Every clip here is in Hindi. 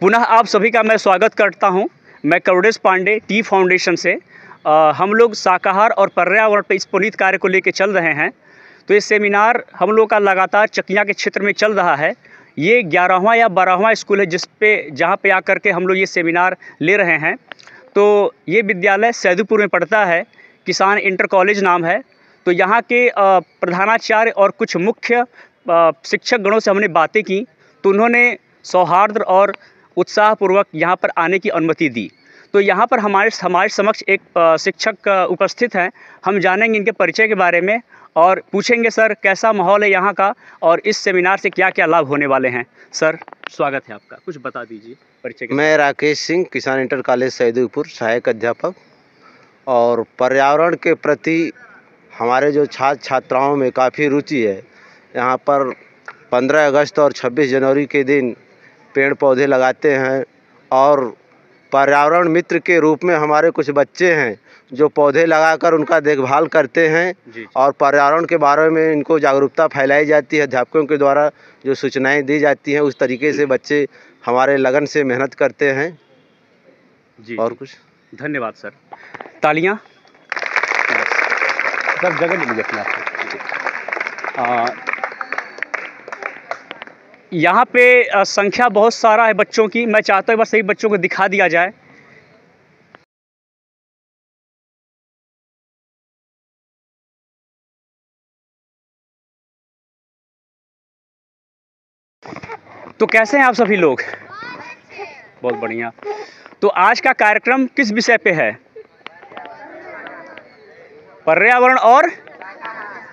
पुनः आप सभी का मैं स्वागत करता हूं। मैं करुणेश पांडे टी फाउंडेशन से। हम लोग शाकाहार और पर्यावरण पर इस पुनीत कार्य को लेकर चल रहे हैं। तो ये सेमिनार हम लोग का लगातार चकिया के क्षेत्र में चल रहा है। ये 11वां या 12वां स्कूल है जहाँ पे आकर के हम लोग ये सेमिनार ले रहे हैं। तो ये विद्यालय सैदुपुर में पड़ता है, किसान इंटर कॉलेज नाम है। तो यहाँ के प्रधानाचार्य और कुछ मुख्य शिक्षक गणों से हमने बातें की, तो उन्होंने सौहार्द और उत्साहपूर्वक यहाँ पर आने की अनुमति दी। तो यहाँ पर हमारे समक्ष एक शिक्षक उपस्थित हैं। हम जानेंगे इनके परिचय के बारे में और पूछेंगे सर कैसा माहौल है यहाँ का और इस सेमिनार से क्या क्या लाभ होने वाले हैं। सर स्वागत है आपका, कुछ बता दीजिए परिचय के। मैं राकेश सिंह, किसान इंटर कॉलेज सैदुपुर, सहायक अध्यापक। और पर्यावरण के प्रति हमारे जो छात्र छात्राओं में काफ़ी रुचि है। यहाँ पर 15 अगस्त और 26 जनवरी के दिन पेड़ पौधे लगाते हैं और पर्यावरण मित्र के रूप में हमारे कुछ बच्चे हैं जो पौधे लगाकर उनका देखभाल करते हैं और पर्यावरण के बारे में इनको जागरूकता फैलाई जाती है। अध्यापकों के द्वारा जो सूचनाएं दी जाती हैं उस तरीके से बच्चे हमारे लगन से मेहनत करते हैं जी। और कुछ धन्यवाद सर। तालियां सब जगह ले लीजिए अपने आप। यहाँ पे संख्या बहुत सारा है बच्चों की। मैं चाहता हूँ बस सही बच्चों को दिखा दिया जाए। तो कैसे हैं आप सभी लोग? बहुत बढ़िया। तो आज का कार्यक्रम किस विषय पे है? पर्यावरण और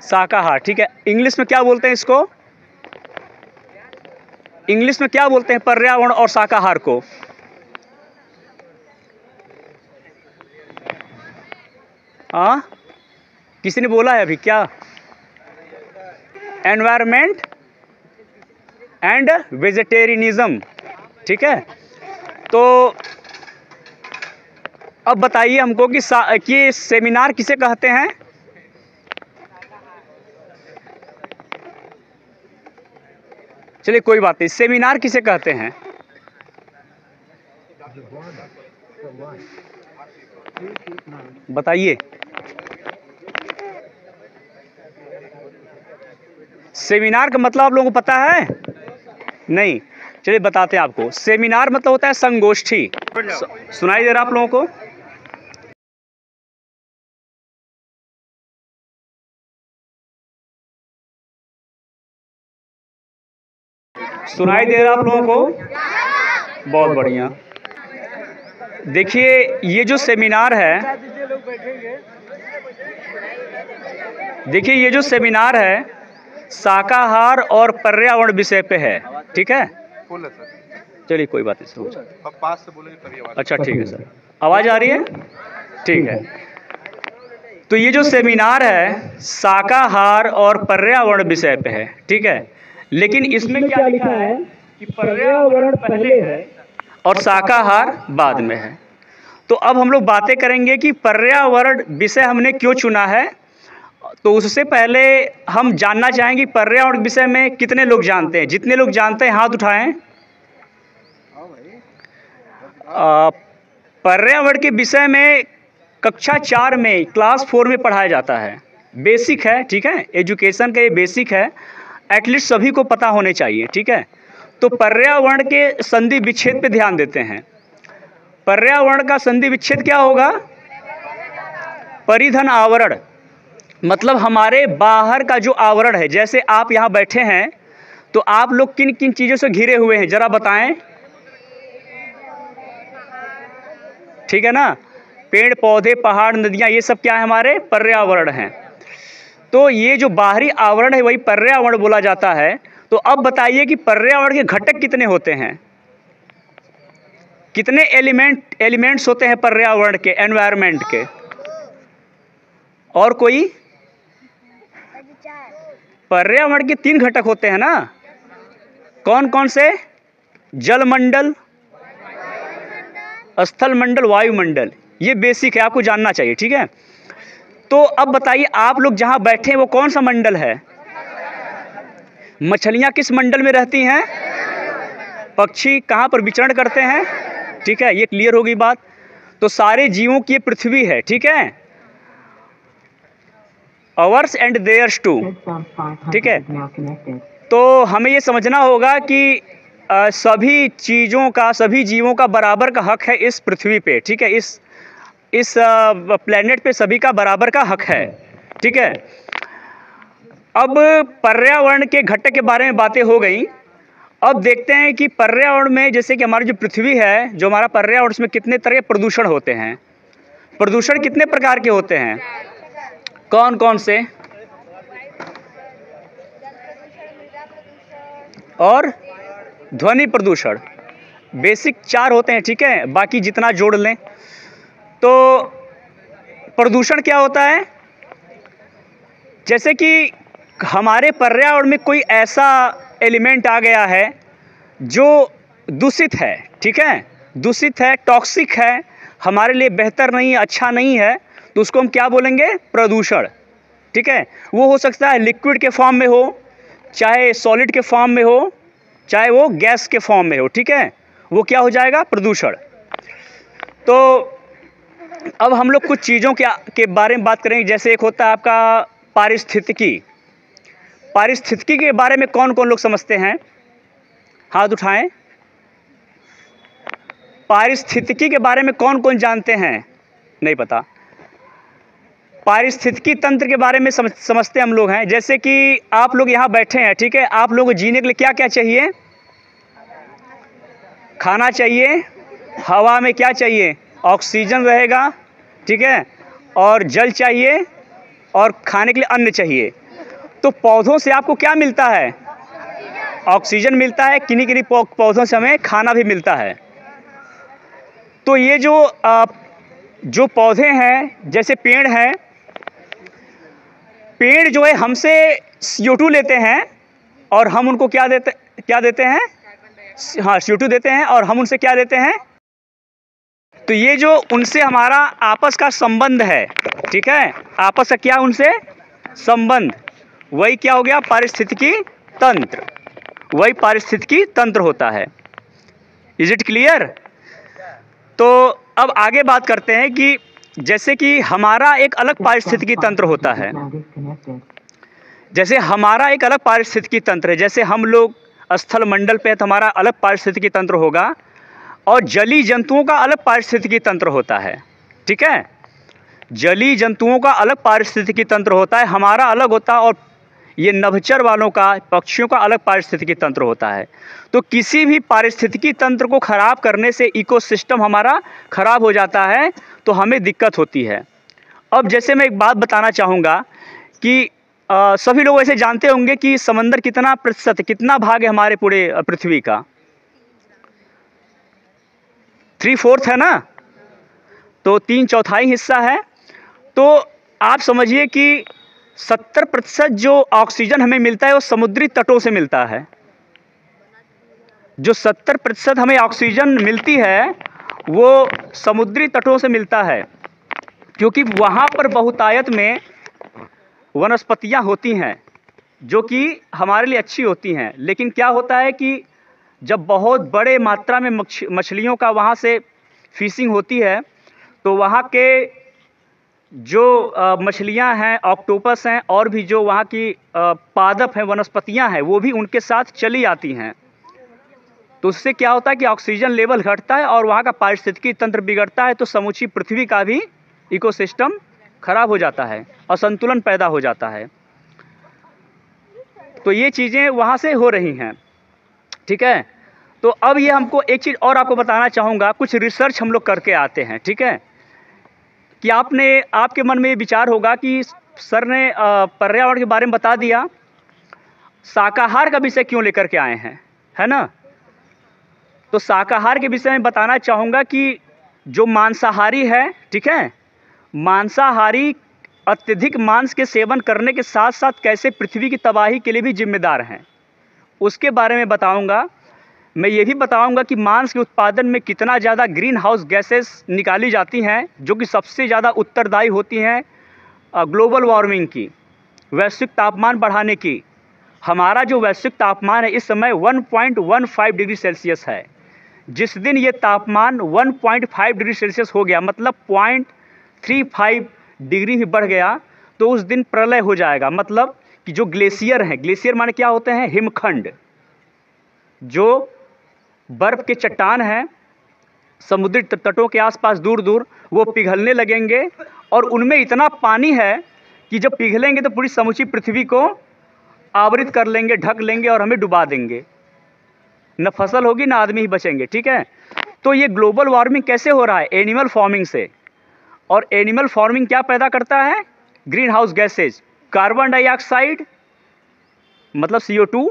शाकाहार। ठीक है। इंग्लिश में क्या बोलते हैं इसको? इंग्लिश में क्या बोलते हैं पर्यावरण और शाकाहार को? हाँ, किसी ने बोला है अभी क्या? Environment and vegetarianism. ठीक है। तो अब बताइए हमको कि सेमिनार किसे कहते हैं? चलिए कोई बात नहीं, सेमिनार किसे कहते हैं? बताइए। सेमिनार का मतलब आप लोगों को पता है? नहीं, चलिए बताते हैं आपको। सेमिनार मतलब होता है संगोष्ठी। सुनाई दे रहा आप लोगों को? सुनाई दे रहा आप लोगों को? बहुत बढ़िया। देखिए ये जो सेमिनार है, देखिए ये जो सेमिनार है शाकाहार और पर्यावरण विषय पे है। ठीक है। चलिए कोई बात नहीं, पास से बोलेंगे तभी आवाज। अच्छा ठीक है सर, आवाज़ आ रही है? ठीक है। तो ये जो सेमिनार है शाकाहार और पर्यावरण विषय पे है। ठीक है। लेकिन इसमें क्या लिखा है कि पर्यावरण पहले है और शाकाहार बाद में है। तो अब हम लोग बातें करेंगे कि पर्यावरण विषय हमने क्यों चुना है। तो उससे पहले हम जानना चाहेंगे पर्यावरण विषय में कितने लोग जानते हैं। जितने लोग जानते हैं हाथ उठाएं। पर्यावरण के विषय में कक्षा 4 में क्लास 4 में पढ़ाया जाता है। बेसिक है। ठीक है। एजुकेशन का ये बेसिक है, एटलीस्ट सभी को पता होने चाहिए। ठीक है। तो पर्यावरण के संधि विच्छेद पे ध्यान देते हैं। पर्यावरण का संधि विच्छेद क्या होगा? परिधन आवरण, मतलब हमारे बाहर का जो आवरण है। जैसे आप यहाँ बैठे हैं तो आप लोग किन किन चीज़ों से घिरे हुए हैं जरा बताएं। ठीक है ना? पेड़ पौधे पहाड़ नदियाँ, ये सब क्या है? हमारे पर्यावरण हैं। तो ये जो बाहरी आवरण है वही पर्यावरण बोला जाता है। तो अब बताइए कि पर्यावरण के घटक कितने होते हैं? कितने एलिमेंट्स होते हैं पर्यावरण के, एनवायरनमेंट के? और कोई? पर्यावरण के 3 घटक होते हैं ना। कौन कौन से? जलमंडल, स्थल मंडल, वायुमंडल। ये बेसिक है, आपको जानना चाहिए। ठीक है। तो अब बताइए आप लोग जहां बैठे हैं वो कौन सा मंडल है? मछलियां किस मंडल में रहती हैं? पक्षी कहाँ पर विचरण करते हैं, ठीक है, ये क्लियर होगी बात। तो सारे जीवों की ये पृथ्वी है, ठीक है, अवर्स एंड देयर्स टू, ठीक है। तो हमें ये समझना होगा कि सभी चीज़ों का, सभी जीवों का बराबर का हक है इस पृथ्वी पे, ठीक है, इस प्लेनेट पे सभी का बराबर का हक है, ठीक है। अब पर्यावरण के घटक के बारे में बातें हो गई। अब देखते हैं कि पर्यावरण में, जैसे कि हमारी जो पृथ्वी है, जो हमारा पर्यावरण, उसमें कितने तरह के प्रदूषण होते हैं। प्रदूषण कितने प्रकार के होते हैं, कौन कौन से? और ध्वनि प्रदूषण, बेसिक 4 होते हैं, ठीक है, बाकी जितना जोड़ लें। तो प्रदूषण क्या होता है, जैसे कि हमारे पर्यावरण में कोई ऐसा एलिमेंट आ गया है जो दूषित है, ठीक है, दूषित है, टॉक्सिक है, हमारे लिए बेहतर नहीं, अच्छा नहीं है, तो उसको हम क्या बोलेंगे, प्रदूषण, ठीक है। वो हो सकता है लिक्विड के फॉर्म में हो, चाहे सॉलिड के फॉर्म में हो, चाहे वो गैस के फॉर्म में हो, ठीक है, वो क्या हो जाएगा, प्रदूषण। तो अब हम लोग कुछ चीज़ों के बारे में बात करेंगे। जैसे एक होता है आपका पारिस्थितिकी। पारिस्थितिकी के बारे में कौन कौन लोग समझते हैं, हाथ उठाएं। पारिस्थितिकी के बारे में कौन कौन जानते हैं, नहीं पता। पारिस्थितिकी तंत्र के बारे में समझते हम लोग हैं। जैसे कि आप लोग यहाँ बैठे हैं, ठीक है, आप लोगों को जीने के लिए क्या क्या चाहिए, खाना चाहिए, हवा में क्या चाहिए, ऑक्सीजन रहेगा, ठीक है, और जल चाहिए, और खाने के लिए अन्न चाहिए। तो पौधों से आपको क्या मिलता है, ऑक्सीजन मिलता है, किन्हीं किन्हीं पौधों से हमें खाना भी मिलता है। तो ये जो पौधे हैं, जैसे पेड़ हैं, पेड़ जो है हमसे CO2 लेते हैं और हम उनको क्या देते हैं, हाँ, CO2 देते हैं, और हम उनसे क्या देते हैं। तो ये जो उनसे हमारा आपस का संबंध है, ठीक है, आपस का क्या उनसे संबंध, वही क्या हो गया, पारिस्थितिकी तंत्र, वही पारिस्थितिकी तंत्र होता है। Is it clear? तो अब आगे बात करते हैं कि जैसे कि हमारा एक अलग पारिस्थितिकी तंत्र होता है, जैसे हमारा एक अलग पारिस्थितिकी तंत्र है। जैसे हम लोग स्थल मंडल पे है तो हमारा अलग पारिस्थितिकी तंत्र होगा, और जलीय जंतुओं का अलग पारिस्थितिकी तंत्र होता है, ठीक है, जलीय जंतुओं का अलग पारिस्थितिकी तंत्र होता है, हमारा अलग होता है, और ये नभचर वालों का, पक्षियों का अलग पारिस्थितिकी तंत्र होता है। तो किसी भी पारिस्थितिकी तंत्र को खराब करने से इकोसिस्टम हमारा खराब हो जाता है, तो हमें दिक्कत होती है। अब जैसे मैं एक बात बताना चाहूँगा कि सभी लोग ऐसे जानते होंगे कि समंदर कितना प्रतिशत, कितना भाग है हमारे पूरे पृथ्वी का, 3/4 है ना, तो 3/4 हिस्सा है। तो आप समझिए कि 70% जो ऑक्सीजन हमें मिलता है वो समुद्री तटों से मिलता है। जो 70% हमें ऑक्सीजन मिलती है वो समुद्री तटों से मिलता है, क्योंकि वहाँ पर बहुतायत में वनस्पतियाँ होती हैं जो कि हमारे लिए अच्छी होती हैं। लेकिन क्या होता है कि जब बहुत बड़े मात्रा में मछलियों का वहाँ से फिशिंग होती है, तो वहाँ के जो मछलियाँ हैं, ऑक्टोपस हैं, और भी जो वहाँ की पादप हैं, वनस्पतियाँ हैं, वो भी उनके साथ चली आती हैं। तो उससे क्या होता है कि ऑक्सीजन लेवल घटता है और वहाँ का पारिस्थितिकी तंत्र बिगड़ता है, तो समूची पृथ्वी का भी इकोसिस्टम खराब हो जाता है, असंतुलन पैदा हो जाता है। तो ये चीज़ें वहाँ से हो रही हैं, ठीक है। तो अब ये हमको एक चीज़ और आपको बताना चाहूँगा, कुछ रिसर्च हम लोग करके आते हैं, ठीक है, कि आपके मन में ये विचार होगा कि सर ने पर्यावरण के बारे में बता दिया, शाकाहार का विषय क्यों लेकर के आए हैं, है ना। तो शाकाहार के विषय में बताना चाहूँगा कि जो मांसाहारी है, ठीक है, मांसाहारी अत्यधिक मांस के सेवन करने के साथ साथ कैसे पृथ्वी की तबाही के लिए भी जिम्मेदार हैं, उसके बारे में बताऊँगा। मैं ये भी बताऊंगा कि मांस के उत्पादन में कितना ज़्यादा ग्रीन हाउस गैसेस निकाली जाती हैं, जो कि सबसे ज़्यादा उत्तरदायी होती हैं ग्लोबल वार्मिंग की, वैश्विक तापमान बढ़ाने की। हमारा जो वैश्विक तापमान है इस समय 1.15 डिग्री सेल्सियस है। जिस दिन ये तापमान 1.5 डिग्री सेल्सियस हो गया, मतलब 0.35 डिग्री भी बढ़ गया, तो उस दिन प्रलय हो जाएगा। मतलब कि जो ग्लेशियर हैं, ग्लेशियर माने क्या होते हैं? हिमखंड। जो बर्फ के चट्टान हैं समुद्री तटों के आसपास दूर दूर, वो पिघलने लगेंगे और उनमें इतना पानी है कि जब पिघलेंगे तो पूरी समूची पृथ्वी को आवृत कर लेंगे, ढक लेंगे और हमें डुबा देंगे। न फसल होगी, न आदमी ही बचेंगे। ठीक है, तो ये ग्लोबल वार्मिंग कैसे हो रहा है? एनिमल फार्मिंग से। और एनिमल फार्मिंग क्या पैदा करता है? Green house gases, carbon dioxide मतलब CO2,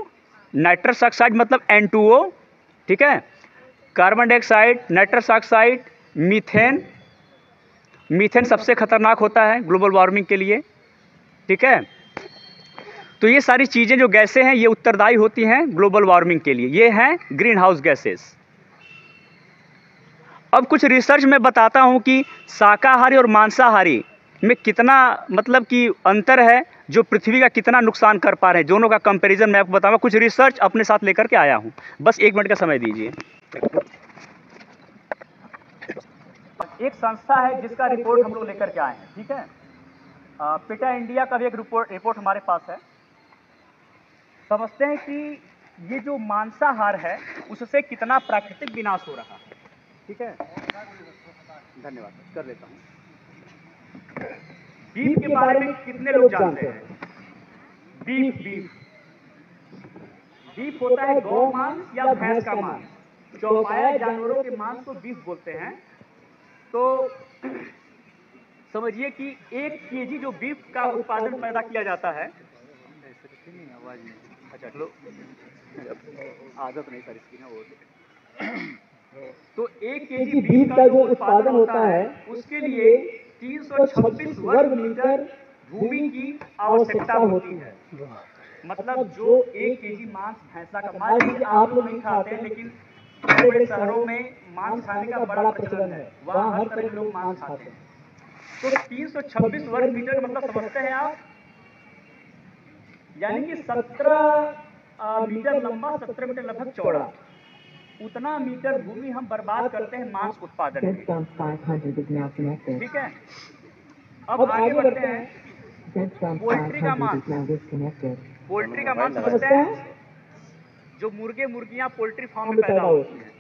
नाइट्रस ऑक्साइड मतलब N2O। ठीक है, carbon dioxide, nitrous oxide, methane. Methane सबसे खतरनाक होता है ग्लोबल वार्मिंग के लिए। ठीक है, तो ये सारी चीज़ें जो गैसें हैं ये उत्तरदायी होती हैं ग्लोबल वार्मिंग के लिए। ये हैं ग्रीन हाउस गैसेस। अब कुछ रिसर्च में बताता हूं कि शाकाहारी और मांसाहारी में कितना मतलब कि अंतर है, जो पृथ्वी का कितना नुकसान कर पा रहे हैं। दोनों का कंपैरिजन मैं आपको बताऊंगा। कुछ रिसर्च अपने साथ लेकर के आया हूं, बस 1 मिनट का समय दीजिए। एक संस्था है जिसका रिपोर्ट हम लोग लेकर के आए हैं। ठीक है, पिटा इंडिया का भी एक रिपोर्ट हमारे पास है। समझते हैं कि ये जो मांसाहार है उससे कितना प्राकृतिक विनाश हो रहा है। ठीक है, धन्यवाद, कर लेता हूँ। बीफ के बारे में कितने लोग जानते हैं? बीफ बीफ होता है गौ मांस या भैंस का मांस। चौपाया जानवरों के मांस को बीफ बोलते हैं। तो समझिए कि 1 केजी जो बीफ का उत्पादन पैदा किया जाता है, अच्छा चलो आदत नहीं सर इसकी ना वो, तो 1 केजी बीफ का जो उत्पादन होता है उसके लिए 326 वर्ग मीटर भूमि की आवश्यकता होती है। मतलब जो 1 केजी मांस भैंसा का, मान लीजिए आप लोग नहीं खाते हैं लेकिन बड़े बड़े शहरों में मांस खाने का बड़ा प्रचलन है, वहाँ हर तरह के लोग मांस खाते हैं। तो 326 वर्ग मीटर मतलब समझते हैं आप, यानी कि 17 मीटर लंबा, 17 मीटर लगभग चौड़ा, उतना मीटर भूमि हम बर्बाद करते हैं मांस उत्पादन में। ठीक है, अब आगे बढ़ते हैं। पोल्ट्री का मांस, पोल्ट्री का मांस समझते हैं? जो मुर्गे मुर्गियां पोल्ट्री फार्म में पैदा होती हैं,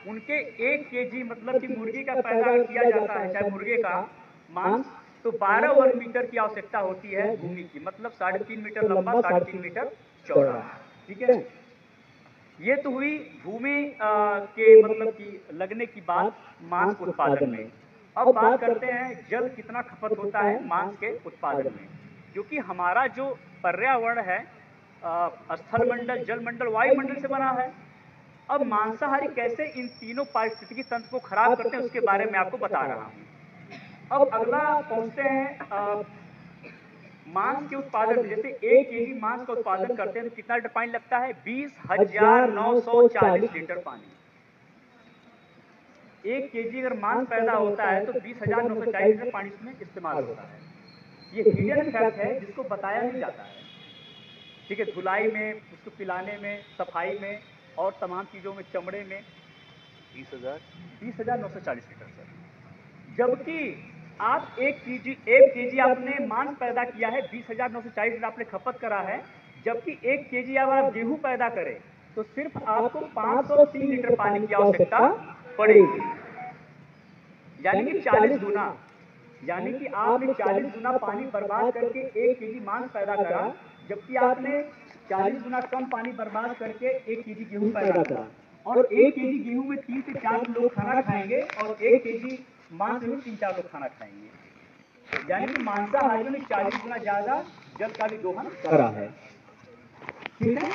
उनके 1 केजी मतलब कि मुर्गी का पैदा किया जाता है, चाहे मुर्गे का मांस, तो 12 वर्ग मीटर की आवश्यकता होती है भूमि की। मतलब 3.5 मीटर लंबा, 3.5 मीटर चौड़ा। ठीक है, ये तो हुई भूमि के मतलब कि लगने की बात मांस उत्पादन में। अब बात करते हैं जल कितना खपत होता है मांस के उत्पादन में। क्योंकि हमारा जो पर्यावरण है स्थल मंडल, जल मंडल, वायुमंडल से बना है। अब मांसाहारी कैसे इन तीनों पारिस्थितिकी तंत्र को खराब करते हैं उसके बारे में आपको बता रहा हूं। अब अगला पहुंचते हैं मांस के उत्पादन में। जैसे 1 केजी मांस का उत्पादन करते हैं तो कितना लीटर पानी लगता है? 20,940 लीटर पानी। 1 केजी अगर मांस पैदा होता है तो 20,940 लीटर पानी इसमें इस्तेमाल होता है। ये हिडन फैक्ट है जिसको बताया नहीं जाता है। ठीक है, धुलाई में, उसको पिलाने में, सफाई में और तमाम चीज़ों में, चमड़े में 20,940 लीटर सर। जबकि आप 1 केजी आपने मांस पैदा किया है, 20,940 लीटर आपने खपत करा है। जबकि 1 केजी अगर आप गेहूं पैदा करें तो सिर्फ आपको 503 लीटर पानी की आवश्यकता पड़ेगी। यानी कि 40 गुना, यानी कि आपने 40 गुना पानी बर्बाद करके 1 केजी मांस पैदा करा, जबकि आपने 40 गुना कम पानी बर्बाद करके 1 केजी गेहूं पैदा करा। और 1 केजी गेहूं में 3 से 4 लोग खाना खाएंगे और 1 केजी मांस में 3-4 लोग खाना खाएंगे। यानी कि मांसाहारियों ने 40 गुना ज्यादा जल का भी दोहन करा है। ठीक है,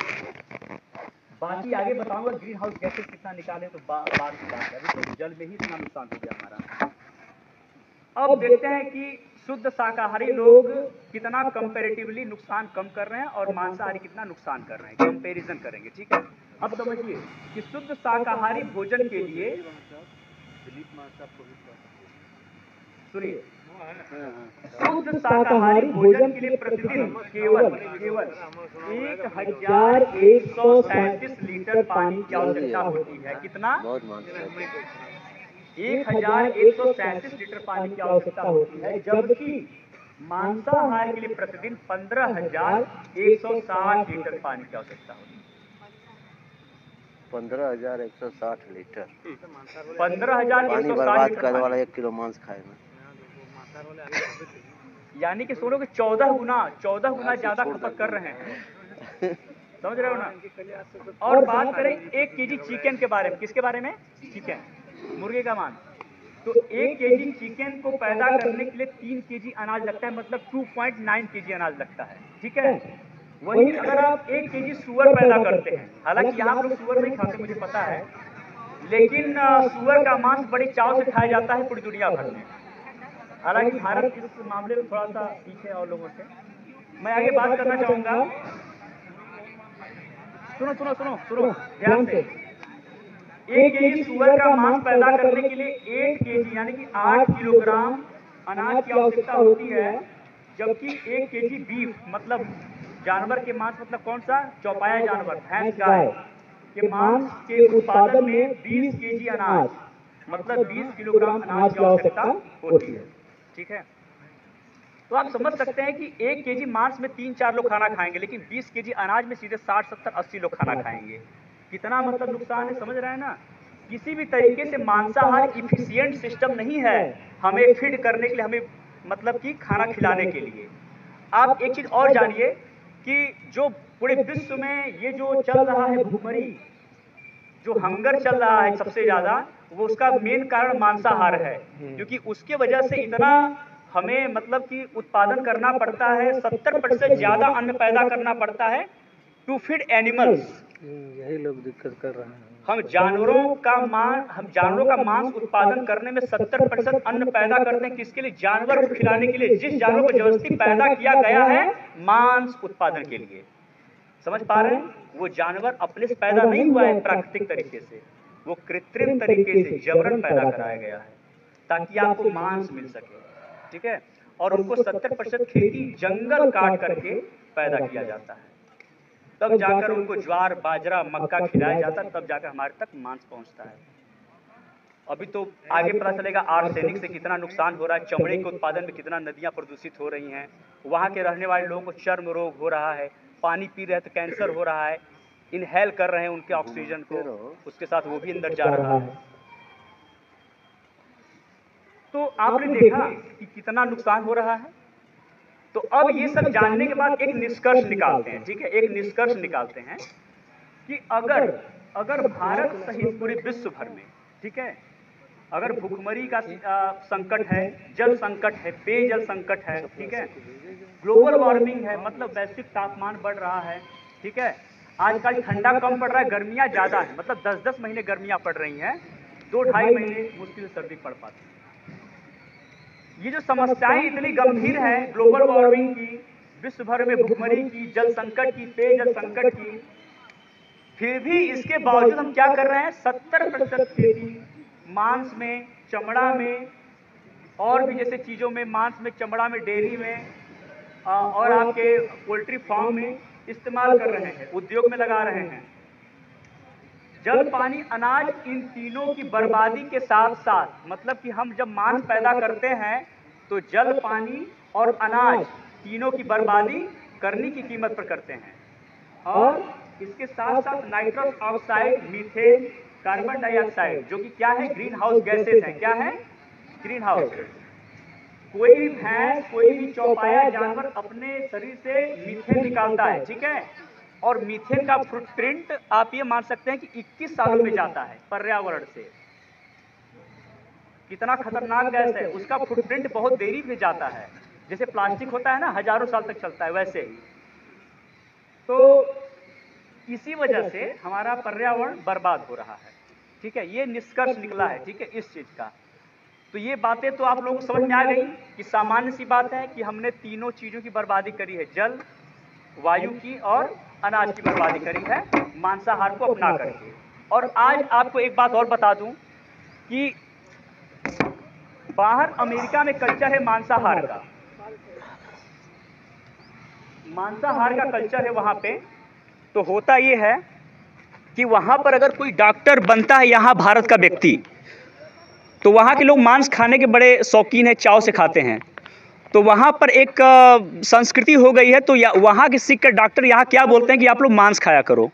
बाकी आगे बताऊंगा ग्रीन हाउस गैसेस कितना निकाले तो बाद की बात है। अभी तो जल में ही इतना नुकसान हो गया हमारा। अब देखते हैं कि शुद्ध शाकाहारी लोग कितना कंपैरेटिवली नुकसान कम कर रहे हैं और मांसाहारी कितना नुकसान कर रहे हैं। कंपैरिजन करेंगे। ठीक है, अब समझिए कि शुद्ध शाकाहारी भोजन के लिए, सुनिए, शुद्ध शाकाहारी भोजन के लिए प्रतिदिन केवल 1137 लीटर पानी की आवश्यकता होती है। कितना? 1137 लीटर पानी की आवश्यकता होती है, जबकि मांसाहार के लिए प्रतिदिन 15,160 लीटर पानी की आवश्यकता होती है। 15,160 लीटर 15,160 बर्बाद लीटर करने वाला पानी। 1 किलो मांस खाएगा, यानी कि सोचो कि 14 गुना ज्यादा खपत कर रहे हैं। समझ रहे हो ना? और बात करें 1 केजी चिकन के बारे में। किसके बारे में? चिकन, मुर्गे का मांस। तो 1 केजी चिकन को पैदा करने के लिए 3 केजी अनाज लगता है, मतलब 2.9 केजी अनाज लगता है। ठीक है। वही अगर आप 1 केजी सुअर पैदा करते हैं, हालांकि यहाँ लोग सुअर नहीं खाते मुझे पता है, लेकिन सुअर का मांस बड़े चाव से खाया जाता है पूरी दुनिया भर में। हालांकि भारत इस मामले में थोड़ा सा पीछे है और लोगों से। मैं आगे बात करना चाहूंगा। सुनो सुनो सुनो सुनो ध्यान से। 1 केजी सुअर का मांस पैदा करने के लिए 8 केजी यानी कि 8 किलोग्राम अनाज की आवश्यकता होती है, जबकि 1 केजी बीफ मतलब जानवर के मांस, मतलब कौन सा? चौपाया जानवर, भैंस गाय के मांस के उत्पादन में 20 केजी अनाज मतलब 20 किलोग्राम अनाज की आवश्यकता होती है। ठीक है। तो आप समझ सकते हैं कि 1 केजी मांस में 3-4 लोग खाना खाएंगे, लेकिन 20 केजी अनाज में सीधे 60, 70, 80 लोग खाना खाएंगे। कितना मतलब नुकसान है, समझ रहे हैं ना? किसी भी तरीके से मांसाहार इफिशिएंट सिस्टम नहीं है हमें फीड करने के लिए, हमें मतलब कि खाना खिलाने के लिए। आप एक चीज और जानिए कि जो पूरे विश्व में ये जो चल रहा है भूखमरी, जो हंगर चल रहा है सबसे ज्यादा, वो उसका मेन कारण मांसाहार है, क्योंकि उसके वजह से इतना हमें मतलब कि उत्पादन करना पड़ता है, 70% ज्यादा अन्न पैदा करना पड़ता है टू फीड एनिमल्स। यही लोग दिक्कत कर रहे हैं। हम जानवरों का मांस उत्पादन करने में 70% अन्न पैदा करते हैं। किसके लिए? जानवर को खिलाने के लिए। जिस जानवर को जबरदस्ती पैदा किया गया है मांस उत्पादन के लिए। समझ पा रहे हैं? वो जानवर अपने से पैदा नहीं हुआ है प्राकृतिक तरीके से, वो कृत्रिम तरीके से जबरन पैदा कराया गया है ताकि आपको मांस मिल सके। ठीक है। और उनको 70% खेती जंगल काट करके पैदा किया जाता है, तब जाकर उनको ज्वार, बाजरा, मक्का खिलाया जाता है, तब जाकर हमारे तक मांस पहुंचता है। अभी तो आगे पता चलेगा आर्सेनिक से कितना नुकसान हो रहा है, चमड़े के उत्पादन में कितना नदियां प्रदूषित हो रही हैं, वहाँ के रहने वाले लोगों को चर्म रोग हो रहा है, पानी पी रहे हैं तो कैंसर हो रहा है, इनहेल कर रहे हैं उनके ऑक्सीजन को, उसके साथ वो भी अंदर जा रहा है। तो आपने देखा कि कितना नुकसान हो रहा है। तो अब ये सब जानने के बाद एक निष्कर्ष निकालते हैं। ठीक है। एक निष्कर्ष निकालते हैं कि अगर भारत सहित पूरे विश्व भर में, ठीक है, अगर भूखमरी का संकट है, जल संकट है, पेयजल संकट है, ठीक है, ग्लोबल वार्मिंग है, मतलब वैश्विक तापमान बढ़ रहा है, ठीक है, आजकल ठंडा कम पड़ रहा है, गर्मियां ज्यादा है, मतलब 10-10 महीने गर्मियां पड़ रही हैं, 2-2.5 महीने मुश्किल सर्दी पड़ पाती है। ये जो समस्याएं इतनी गंभीर है ग्लोबल वार्मिंग की, विश्व भर में भूखमरी की, जल संकट की, पेयजल संकट की, फिर भी इसके बावजूद हम क्या कर रहे हैं? 70% खेती मांस में, चमड़ा में और भी जैसे चीजों में, मांस में, चमड़ा में, डेयरी में और आपके पोल्ट्री फार्म में इस्तेमाल कर रहे हैं, उद्योग में लगा रहे हैं। जल, पानी, अनाज, इन तीनों की बर्बादी के साथ साथ, मतलब कि हम जब मांस पैदा करते हैं तो जल, पानी और अनाज तीनों की बर्बादी करने की कीमत पर करते हैं। और इसके साथ साथ nitrous oxide, methane, carbon dioxide, जो कि क्या है? ग्रीन हाउस गैसेस हैं। क्या है? Green house. कोई भी भैंस, कोई भी चौपाया जानवर अपने शरीर से मीथेन निकालता है, ठीक है, और मीथेन का फुटप्रिंट आप ये मान सकते हैं कि 21 सालों में जाता है पर्यावरण से। कितना खतरनाक गैस है, उसका फुटप्रिंट बहुत देरी में जाता है। जैसे प्लास्टिक होता है ना, हजारों साल तक चलता है, वैसे ही। तो इसी वजह से हमारा पर्यावरण बर्बाद हो रहा है। ठीक है, ये निष्कर्ष निकला है, ठीक है, इस चीज का। तो ये बातें तो आप लोगों को समझ में आ गई कि सामान्य सी बात है कि हमने तीनों चीजों की बर्बादी करी है, जल, वायु की और अनाज की बर्बादी करी है मांसाहार को अपना करके। और आज आपको एक बात और बता दूं कि बाहर अमेरिका में कल्चर है मांसाहार का, मांसाहार का कल्चर है वहाँ पे। तो होता ये है कि वहाँ पर अगर कोई डॉक्टर बनता है यहाँ भारत का व्यक्ति, तो वहाँ के लोग मांस खाने के बड़े शौकीन हैं, चाव से खाते हैं। तो वहाँ पर एक संस्कृति हो गई है। तो वहाँ के सिख के डॉक्टर यहाँ क्या बोलते हैं कि आप लोग मांस खाया करो।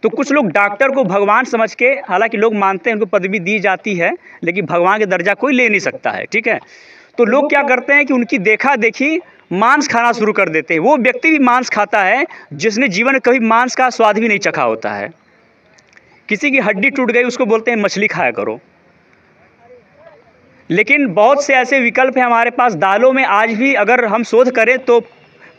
तो कुछ लोग डॉक्टर को भगवान समझ के, हालांकि लोग मानते हैं उनको पदवी दी जाती है, लेकिन भगवान के दर्जा कोई ले नहीं सकता है, ठीक है। तो लोग क्या करते हैं कि उनकी देखा देखी मांस खाना शुरू कर देते हैं। वो व्यक्ति भी मांस खाता है जिसने जीवन में कभी मांस का स्वाद भी नहीं चखा होता है। किसी की हड्डी टूट गई, उसको बोलते हैं मछली खाया करो। लेकिन बहुत से ऐसे विकल्प हैं हमारे पास। दालों में आज भी अगर हम शोध करें तो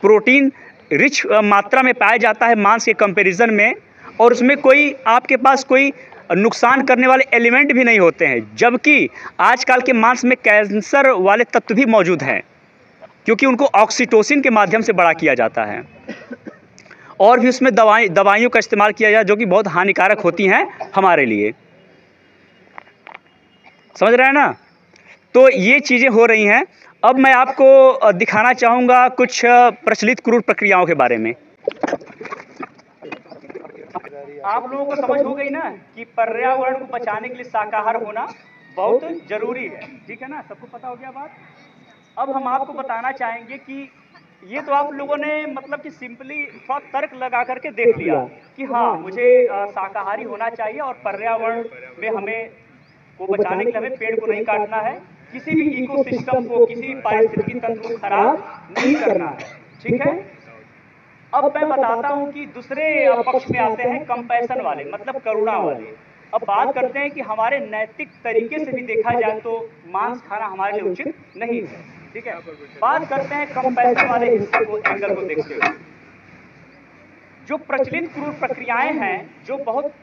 प्रोटीन रिच मात्रा में पाया जाता है मांस के कंपैरिजन में, और उसमें कोई आपके पास कोई नुकसान करने वाले एलिमेंट भी नहीं होते हैं। जबकि आजकल के मांस में कैंसर वाले तत्व भी मौजूद हैं, क्योंकि उनको ऑक्सीटोसिन के माध्यम से बड़ा किया जाता है। और भी उसमें दवाइयों का इस्तेमाल किया जाए जो कि बहुत हानिकारक होती हैं हमारे लिए। समझ रहे हैं ना। तो ये चीज़ें हो रही हैं। अब मैं आपको दिखाना चाहूँगा कुछ प्रचलित क्रूर प्रक्रियाओं के बारे में। आप लोगों को समझ हो गई ना कि पर्यावरण को बचाने के लिए शाकाहार होना बहुत जरूरी है, ठीक है ना, सबको पता हो गया बात। अब हम आपको बताना चाहेंगे कि ये तो आप लोगों ने मतलब कि सिंपली थोड़ा तर्क लगा करके देख लिया कि हाँ मुझे शाकाहारी होना चाहिए और पर्यावरण में हमें को बचाने के लिए हमें पेड़ को नहीं काटना है, किसी भी इकोसिस्टम को, किसी भी पारिस्थितिकी तंत्र को खराब नहीं करना है, ठीक है। अब मैं बताता हूँ कि दूसरे पक्ष में आते हैं कंपैशन वाले, मतलब करुणा वाले। अब बात करते हैं कि हमारे नैतिक तरीके से भी देखा जाए तो मांस खाना हमारे लिए उचित नहीं है, ठीक है। बात करते हैं कंपैशन वाले हिस्से को, एंगल को देखते हुए। जो प्रचलित क्रूर प्रक्रियाएं हैं जो बहुत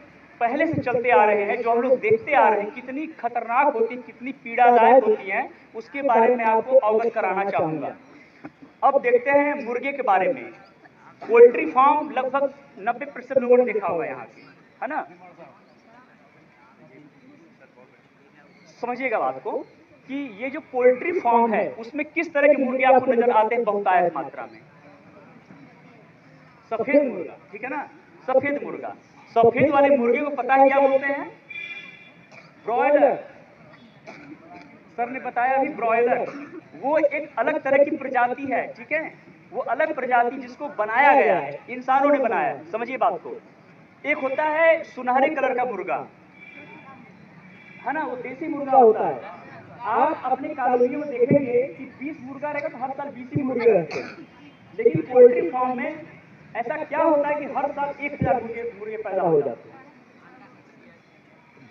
पहले से चलते आ रहे हैं, जो हम लोग देखते आ रहे हैं, कितनी खतरनाक होती, कितनी पीड़ादायक होती हैं, उसके बारे में आपको अवगत कराना चाहूंगा। अब देखते हैं मुर्गे के बारे में। पोल्ट्री फार्म लगभग 90% लोगों ने देखा होगा यहाँ पे, है ना। समझिएगा बात को कि ये जो पोल्ट्री फार्म है उसमें किस तरह के मुर्गे आपको नजर आते हैं बहुतायत मात्रा में। सफेद मुर्गा, ठीक है ना, सफेद मुर्गा। सफेद वाले मुर्गे को पता है क्या बोलते हैं? ब्रॉयलर। सर ने बताया अभी ब्रॉयलर, वो एक अलग तरह की प्रजाति है, ठीक है। वो अलग प्रजाति जिसको बनाया गया है, इंसानों ने बनाया है। समझिए बात को। एक होता है सुनहरे कलर का मुर्गा, है ना, वो देसी मुर्गा होता है। आप अपने कॉलोनियों में देखेंगे कि 20 मुर्गा रहेगा तो हर साल 20 ही मुर्गे रहते हैं। लेकिन पोल्ट्री फार्म में ऐसा क्या होता है कि हर साल 1000 मुर्गे पैदा हो जाते हैं।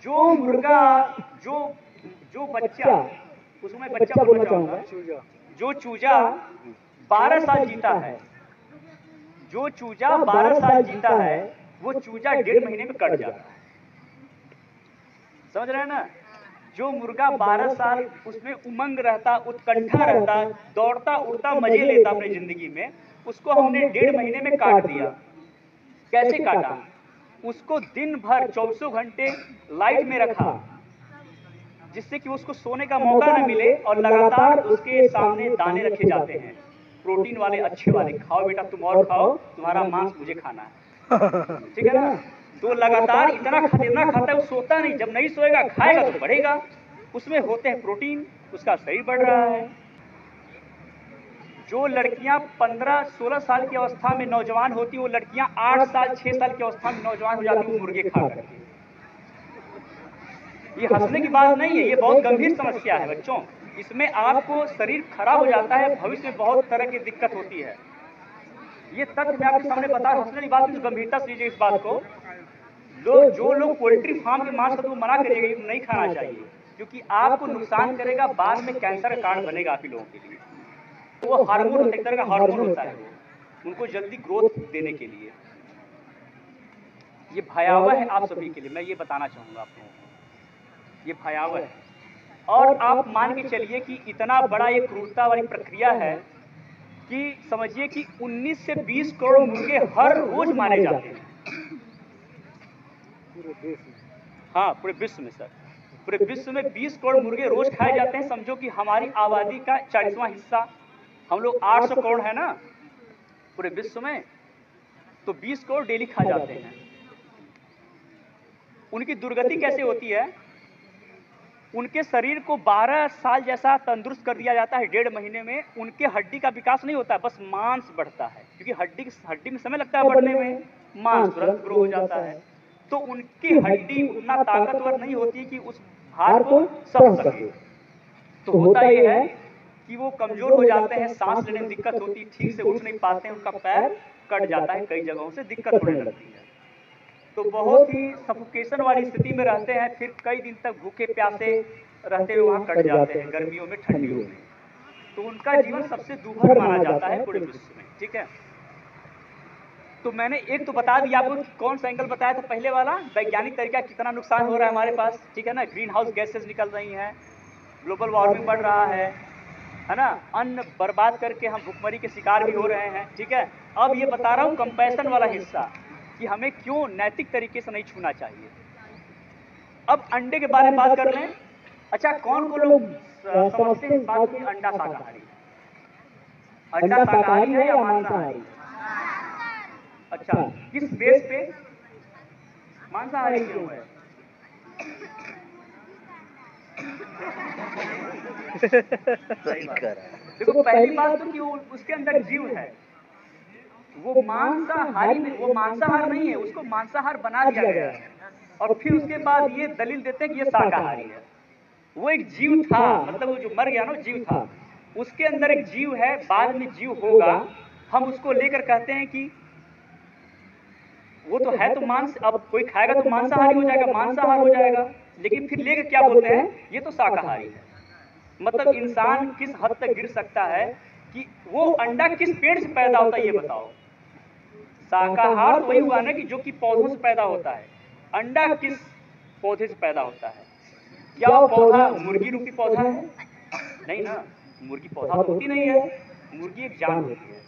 जो मुर्गा जो बच्चा, उसको मैं बच्चा बोलना चाहूंगा, जो चूजा 12 साल जीता है, जो चूजा 12 साल जीता है, वो चूजा 1.5 महीने में कट जाता है। समझ रहे हैं ना। जो मुर्गा 12 साल उसमें उमंग रहता, उत्कंठा रहता, दौड़ता उड़ता, मजे लेता अपनी जिंदगी में, उसको हमने 1.5 महीने में काट दिया। कैसे काटा? उसको दिन भर 24 घंटे लाइट में रखा, जिससे कि उसको सोने का मौका न मिले, और लगातार उसके सामने दाने रखे जाते हैं प्रोटीन वाले, अच्छे वाले। खाओ बेटा तुम और खाओ, तुम्हारा मांस मुझे खाना है, ठीक है ना। तो लगातार इतना खाता है, वो सोता नहीं। जब नहीं सोएगा खाएगा तो बढ़ेगा, उसमें होते हैं प्रोटीन, उसका शरीर बढ़ रहा है। जो लड़कियां 15-16 साल की अवस्था में नौजवान होती, वो लड़कियां 8 साल 6 साल की अवस्था में नौजवान हो जाती, वो मुर्गे खा करके। ये हंसने की बात नहीं है, ये बहुत गंभीर समस्या है बच्चों। इसमें आपको शरीर खराब हो जाता है, भविष्य में बहुत तरह की दिक्कत होती है। ये तथ्य मैं आपके सामने बता, हंसने की बात नहीं, गंभीरता से लीजिए इस बात को। जो लोग पोल्ट्री फार्म के मांस को मना करिएगा, ये नहीं खाना चाहिए, क्योंकि आपको नुकसान करेगा, बाद में कैंसर का कारण बनेगा आप लोगों के लिए। तो वो हार्मोन, एक तरह का हार्मोन होता है वो, उनको जल्दी ग्रोथ देने के लिए। ये भयावह है आप सभी के लिए, मैं ये बताना चाहूंगा आप लोगों को, ये भयावह है। और आप मान के चलिए कि इतना बड़ा ये क्रूरता वाली प्रक्रिया है कि समझिए कि 19 से 20 करोड़ मुर्गे हर रोज मारे जाते हैं। हाँ, पूरे विश्व में सर। पूरे विश्व में 20 करोड़ मुर्गे रोज खाए जाते हैं। समझो कि हमारी आबादी का 40वां हिस्सा, हम लोग 800 करोड़ है ना पूरे विश्व में, तो 20 करोड़ डेली खा जाते हैं। उनकी दुर्गति कैसे होती है? उनके शरीर को 12 साल जैसा तंदुरुस्त कर दिया जाता है, 1.5 महीने में उनके हड्डी का विकास नहीं होता है, बस मांस बढ़ता है, क्योंकि हड्डी में समय लगता है बढ़ने में, मांस तुरंत ग्रो हो जाता है। तो उनकी हड्डी उतना ताकतवर नहीं होती कि उस भार को सह सके। तो होता ये है कि वो कमजोर हो जाते हैं, सांस लेने में दिक्कत होती है, ठीक से उठ नहीं पाते हैं, उनका पैर कट जाता है, कई जगहों से दिक्कत होने लगती है। तो बहुत ही सफोकेशन वाली स्थिति में रहते हैं, फिर कई दिन तक भूखे प्यासे रहते हुए वहाँ कट जाते हैं, गर्मियों में, ठंडियों में। तो उनका जीवन सबसे दुर्भर माना जाता है पूरे विश्व में, ठीक है। तो मैंने एक तो बता दिया आपको कि कौन सा एंगल बताया था पहले वाला, वैज्ञानिक तरीका कितना नुकसान हो रहा है हमारे पास, ठीक है ना। ग्रीन हाउस गैसेज निकल रही हैं, ग्लोबल वार्मिंग बढ़ रहा है ना, अन्न बर्बाद करके हम भुखमरी के शिकार भी हो रहे हैं, ठीक है। अब ये बता रहा हूँ कंपैशन वाला हिस्सा कि हमें क्यों नैतिक तरीके से नहीं छूना चाहिए। अब अंडे के बारे में बात कर लें। अच्छा, कौन को लोग समझते हैं इस बात की अंडा शाकाहारी? अंडा शाकाहारी है या मांसाहारी? अच्छा, किस बेस पे मांसाहारी क्यों है? देखो, पहली बात तो कि उसके अंदर जीव है, वो मांसाहारी में, वो मांसाहार नहीं है, उसको मांसाहार बना दिया गया है और फिर उसके बाद ये दलील देते हैं कि ये शाकाहारी है। वो एक जीव था, मतलब वो जो मर गया ना, जीव था, उसके अंदर एक जीव है, बाद में जीव होगा, हम उसको लेकर कहते हैं कि वो तो है तो मांस, अब कोई खाएगा तो मांसाहारी हो जाएगा, मांसाहार हो जाएगा, लेकिन फिर लेकर क्या बोलते हैं, ये तो शाकाहारी है। मतलब इंसान किस हद तक गिर सकता है कि वो अंडा किस पेड़ से पैदा होता है ये बताओ। शाकाहार तो वही हुआ ना कि जो कि पौधों से पैदा होता है, अंडा किस पौधे से पैदा होता है? क्या वो पौधा मुर्गी रूपी पौधा है? नहीं ना, मुर्गी पौधा तो होती नहीं है, मुर्गी एक जान होती है।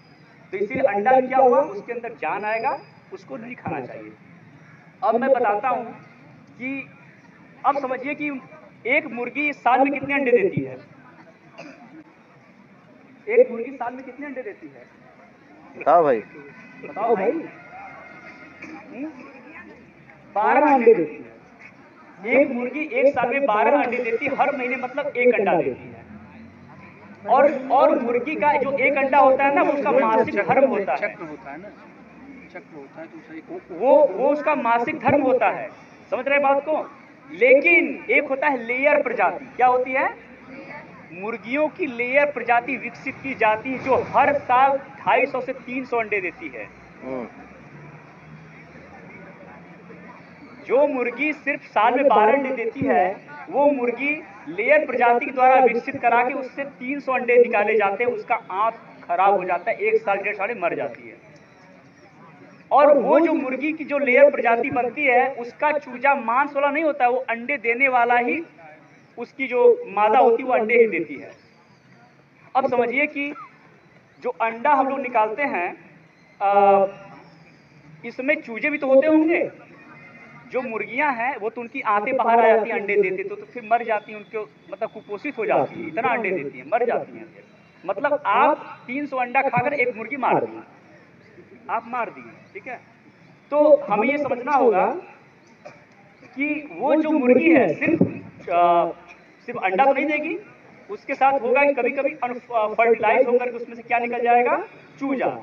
तो इसीलिए अंडा क्या हुआ, उसके अंदर जान आएगा, उसको नहीं खाना चाहिए। अब मैं बताता हूँ कि अब समझिए कि एक मुर्गी साल में कितने अंडे देती है? एक मुर्गी साल में कितने अंडे देती है? बताओ भाई। बताओ भाई। 12 अंडे देती है। एक मुर्गी एक साल में 12 अंडे देती है, हर महीने मतलब एक अंडा देती है। और मुर्गी का जो एक अंडा होता है ना, वो उसका मासिक धर्म होता है, चक्र होता है ना, चक्र होता है, तो सही वो उसका मासिक धर्म होता है, समझ रहे बात को। लेकिन एक होता है लेयर प्रजाति, क्या होती है? मुर्गियों की लेयर प्रजाति विकसित की जाती है, जो हर साल 250 से 300 अंडे देती है। जो मुर्गी सिर्फ साल में 12 अंडे देती है, वो मुर्गी लेयर प्रजाति के द्वारा विकसित करा के उससे 300 अंडे निकाले जाते हैं, उसका आंत खराब हो जाता है, 1 साल 1.5 साल में मर जाती है। और वो जो मुर्गी की जो लेयर प्रजाति बनती है, उसका चूजा मांस वाला नहीं होता है, वो अंडे देने वाला ही, उसकी जो मादा होती है वो अंडे ही देती है। अब समझिए कि जो अंडा हम लोग निकालते हैं, इसमें चूजे भी तो होते होंगे। जो मुर्गियां हैं वो तो उनकी आंतें बाहर आ जाती हैं अंडे देते तो फिर मर जाती हैं, उनको मतलब कुपोषित हो जाती है, इतना अंडे देती हैं, मर जाती हैं। मतलब आप 300 अंडा खाकर एक मुर्गी मार दी, आप मार दिए, ठीक है। तो हमें ये समझना होगा कि वो जो मुर्गी है सिर्फ अंडा तो नहीं देगी, उसके साथ होगा कि कभी कभी फर्टिलाइज होकर उसमें से क्या निकल जाएगा, चूजा।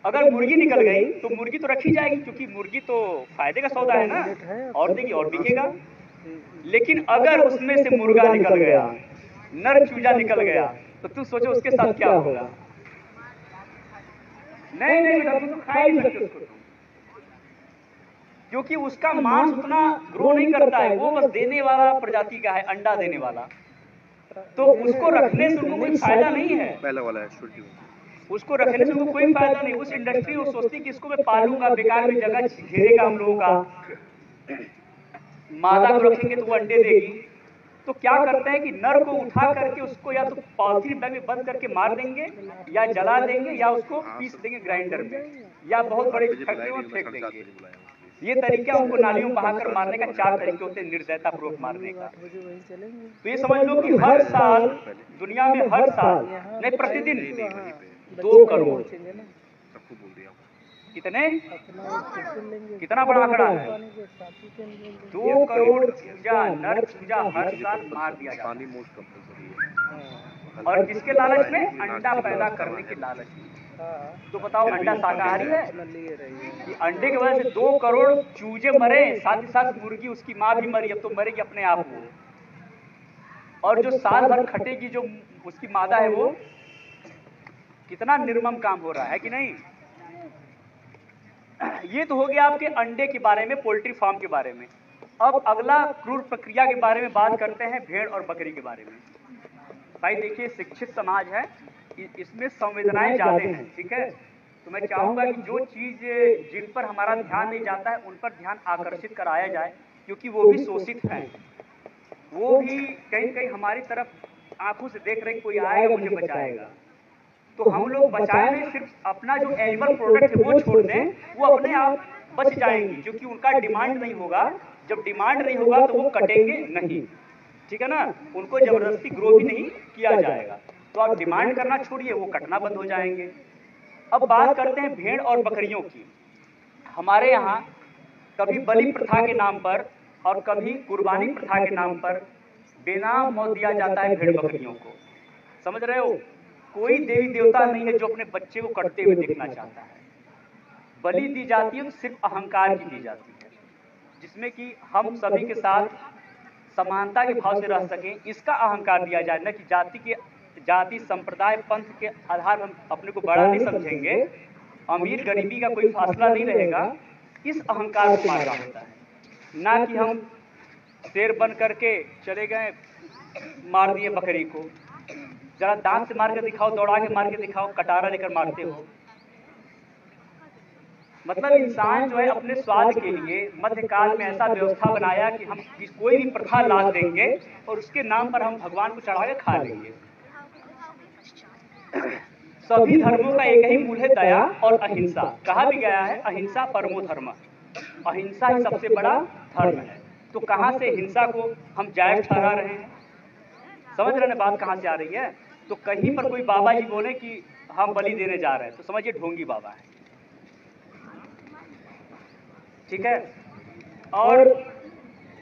अगर मुर्गी निकल गई तो मुर्गी तो रखी जाएगी, क्योंकि मुर्गी तो फायदे का सौदा है ना, और देगी और बिकेगा। लेकिन अगर उसमें से मुर्गा निकल गया, नर चूजा निकल गया, तो तुम सोचो उसके साथ क्या होगा। नहीं नहीं बेटा, तुम तो खा ही नहीं सकते उसको, क्योंकि उसका मांस उतना ग्रो नहीं करता है, वो बस देने वाला प्रजाति का है, अंडा देने वाला। तो उसको रखने से उनको कोई फायदा नहीं है, पहला वाला है, उसको रखने से उनको कोई फायदा नहीं। उस इंडस्ट्री वो सोचती कि इसको मैं पालूंगा, बेकार में जगह घेरेगा हम लोगों का, मादा को रखेंगे तो वो अंडे देगी। तो क्या करते हैं कि नर को उठा करके उसको या तो पॉलीथीन बैग में बंद करके मार देंगे, या जला देंगे, या उसको पीस देंगे ग्राइंडर में, या बहुत बड़े फैक्ट्री में फेंक देंगे। ये तरीका उनको नालियों में बहाकर मारने का 4 तरीके होते हैं निर्दयता पूर्वक मारने का। तो ये समझ लो कि हर साल दुनिया में हर साल नहीं प्रतिदिन 2 करोड़ कितने कितना बड़ा आंकड़ा है 2 करोड़ चूजा नर चूजा हर साल मार दिया जाता है। और किसके लालच में? अंडा पैदा करने के लालच में। तो बताओ अंडा शाकाहारी है कि अंडे की वजह से 2 करोड़ चूजे मरे, साथ ही साथ मुर्गी उसकी माँ भी मरी, अब तो मरेगी अपने आप वो। और जो साल भर खटेगी जो उसकी मादा है वो कितना निर्मम काम हो रहा है कि नहीं। ये तो हो गया आपके अंडे के बारे में, पोल्ट्री फार्म के बारे में। अब अगला क्रूर प्रक्रिया के बारे में बात करते हैं, भेड़ और बकरी के बारे में। भाई देखिए शिक्षित समाज है, इसमें संवेदनाएं ज्यादा हैं, ठीक है। तो मैं चाहूंगा कि जो चीज जिन पर हमारा ध्यान नहीं जाता है उन पर ध्यान आकर्षित कराया जाए, क्योंकि वो भी शोषित हैं। वो भी कहीं कहीं हमारी तरफ आंखों से देख रहे कोई आएगा मुझे बचाएगा। तो हम लोग बचाए नहीं, सिर्फ अपना जो एनिमल प्रोडक्ट है वो छोड़ दें, वो अपने आप बच जाएंगी, क्योंकि उनका डिमांड नहीं होगा। जब डिमांड नहीं होगा तो वो कटेंगे नहीं, ठीक है ना। उनको जबरदस्ती ग्रो भी नहीं किया जाएगा। तो आप डिमांड करना छोड़िए, वो कटना बंद हो जाएंगे। अब बात करते हैं भेड़ और बकरियों की। हमारे यहाँ कभी बलि प्रथा के नाम पर और कभी कुर्बानी प्रथा के नाम पर बेनाम मौत दिया जाता है भेड़ बकरियों को। समझ रहे हो, कोई देवी देवता नहीं है जो अपने बच्चे को कटते हुए देखना चाहता है। बलि दी जाती है तो सिर्फ अहंकार की दी जाती है, जिसमें कि हम सभी के साथ समानता के भाव से रह सकें, इसका अहंकार दिया जाए। न कि जाति संप्रदाय पंथ के आधार पर हम अपने को बड़ा नहीं समझेंगे, अमीर गरीबी का कोई फासला नहीं रहेगा, इस अहंकार को मारना होता है। ना कि हम शेर बन करके चले गए मार दिए बकरी को। जरा दांत से मार के दिखाओ, दौड़ा के मार के दिखाओ, कटारा लेकर मारते हो। मतलब इंसान जो है अपने स्वाद के लिए मध्यकाल में ऐसा व्यवस्था बनाया कि हम कोई भी प्रथा लाद देंगे और उसके नाम पर हम भगवान को चढ़ा के खा लेंगे। सभी धर्मों का एक ही मूल है, दया और अहिंसा। कहा भी गया है अहिंसा परमो धर्म, अहिंसा ही सबसे बड़ा धर्म है। तो कहां से हिंसा को हम जायज ठहरा रहे हैं? समझ रहे हैं बात कहां से आ रही है? तो कहीं पर कोई बाबा जी बोले कि हम बलि देने जा रहे हैं तो समझिए ढोंगी बाबा है, ठीक है। और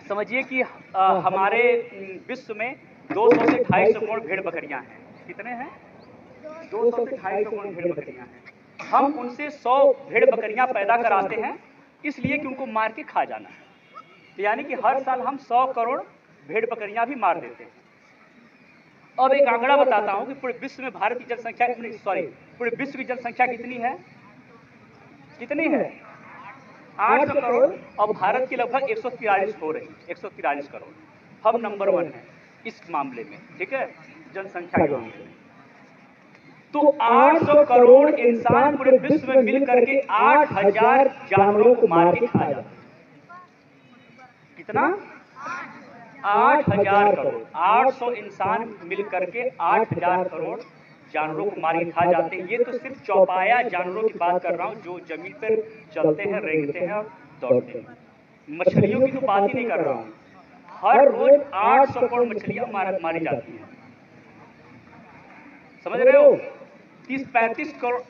समझिए कि हमारे विश्व में 200 से 250 करोड़ भेड़ बकरियां हैं। कितने हैं? 200 से 250 करोड़ भेड़ बकरियां हैं। हम उनसे 100 भेड़ बकरियां पैदा कराते हैं इसलिए कि उनको मार के खा जाना है। तो यानी कि हर साल हम 100 करोड़ भेड़ बकरियां भी मार देते हैं। अब एक आंकड़ा बताता हूं कि पूरे विश्व में भारत की जनसंख्या पूरे विश्व की जनसंख्या कितनी है? कितनी है? 800 करोड़। और भारत की लगभग 143 हो रही, 143 करोड़। हम नंबर 1 है इस मामले में, ठीक है, जनसंख्या के मामले में। तो 800 करोड़ इंसान पूरे विश्व में मिल करके 8000 जानवरों को मार के खा जाते हैं। कितना? 8000 करोड़। 800 इंसान मिल करके 8000 करोड़ जानवरों को मार के खा जाते हैं। ये तो सिर्फ चौपाया जानवरों की बात कर रहा हूँ जो जमीन पर चलते हैं, रेंगते हैं और दौड़ते हैं। मछलियों की तो बात ही नहीं कर रहा हूँ। हर रोज 800 करोड़ मछलियां मारी जाती हैं। समझ रहे हो? 35 करोड़